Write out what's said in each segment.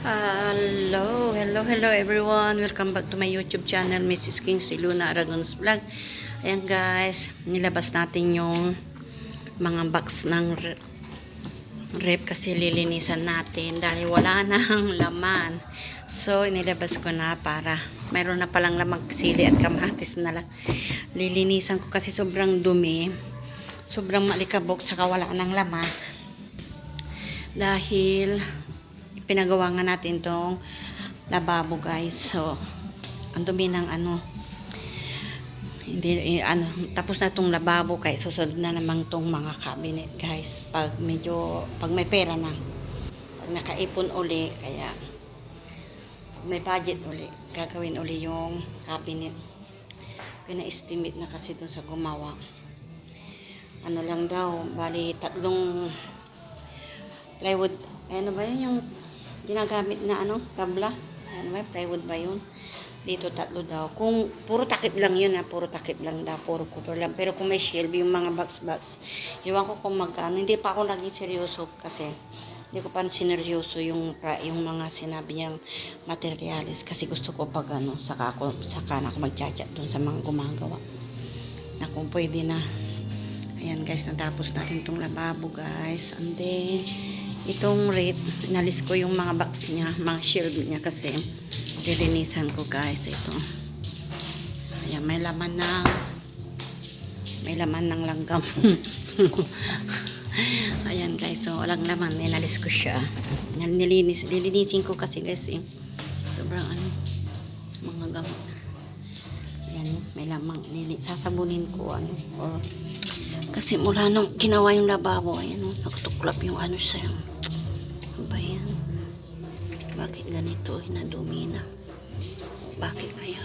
Hello everyone. Welcome back to my YouTube channel, Mrs. Kingsley Luna Aragon's Vlog. Ayan guys, nilabas natin yung mga box ng rep kasi lilinisan natin dahil wala nang laman. So, inilabas ko na para mayroon na palang lamang sili at kamatis na lang. Lilinisan ko kasi sobrang dumi, sobrang malikabok, saka wala nang laman. Dahil pinagawa nga natin tong lababo guys. So ang dumi ng hindi tapos na tong lababo kaya susunod na naman tong mga cabinet guys. Pag may pera na, pag nakaipon uli, kaya pag may budget uli, gagawin uli yung cabinet. Pina-estimate na kasi dun sa gumawa. Ano lang daw, bali 3 plywood, ano ba yun yung ginagamit na tabla, ano ba, plywood ba yun? Dito 3 daw. Kung puro takip lang yun puro takip lang daw, puro cover lang. Pero kung may shelf, yung mga box, iwan ko kung magkano. Hindi pa ako naging seryoso kasi hindi ko pa sineryoso yung mga sinabi niyang materials, kasi gusto ko pag saka na ako mag-chat doon sa mga gumagawa na kung pwede na. Ayan guys, natapos natin tong lababo guys. And then itong rep, inalis ko yung mga box niya, mga shelf niya, kasi lilinisan ko guys. Ito, ayan, may laman ng langgam. Ayan guys, so walang laman, inalis ko siya. Lilinisin ko kasi guys sobrang mga gamot. Ayan, may lamang, sasabunin ko or kasi mula nung ginawa yung lababo, ayan, nakatuklap yung siya. Ano ba yan? Bakit ganito? Nadumi na. Bakit kaya?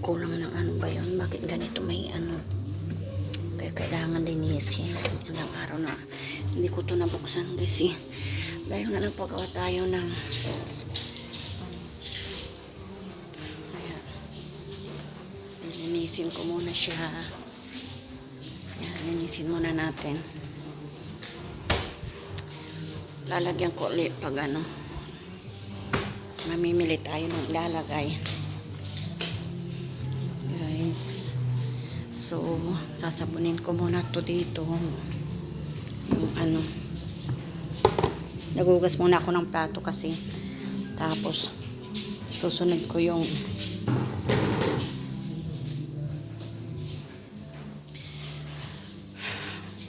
Kulang ng ba yun? Bakit ganito may Kaya kailangan linisin. Ilang araw na hindi ko ito nabuksan kasi dahil nga nagpagawa tayo ng linisin ko muna siya. Yan, linisin muna natin. Lalagyan ko ulit pag mamimili tayo ng ilalagay guys. So sasabunin ko muna to dito yung nagugas muna ako ng plato kasi, tapos susunod ko yung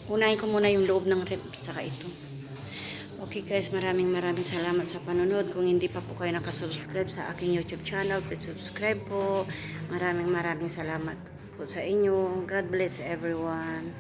unahin ko muna yung loob ng rep saka ito. Okay guys, maraming salamat sa panonood. Kung hindi pa po kayo nakasubscribe sa aking YouTube channel, please subscribe po. Maraming salamat po sa inyo. God bless everyone.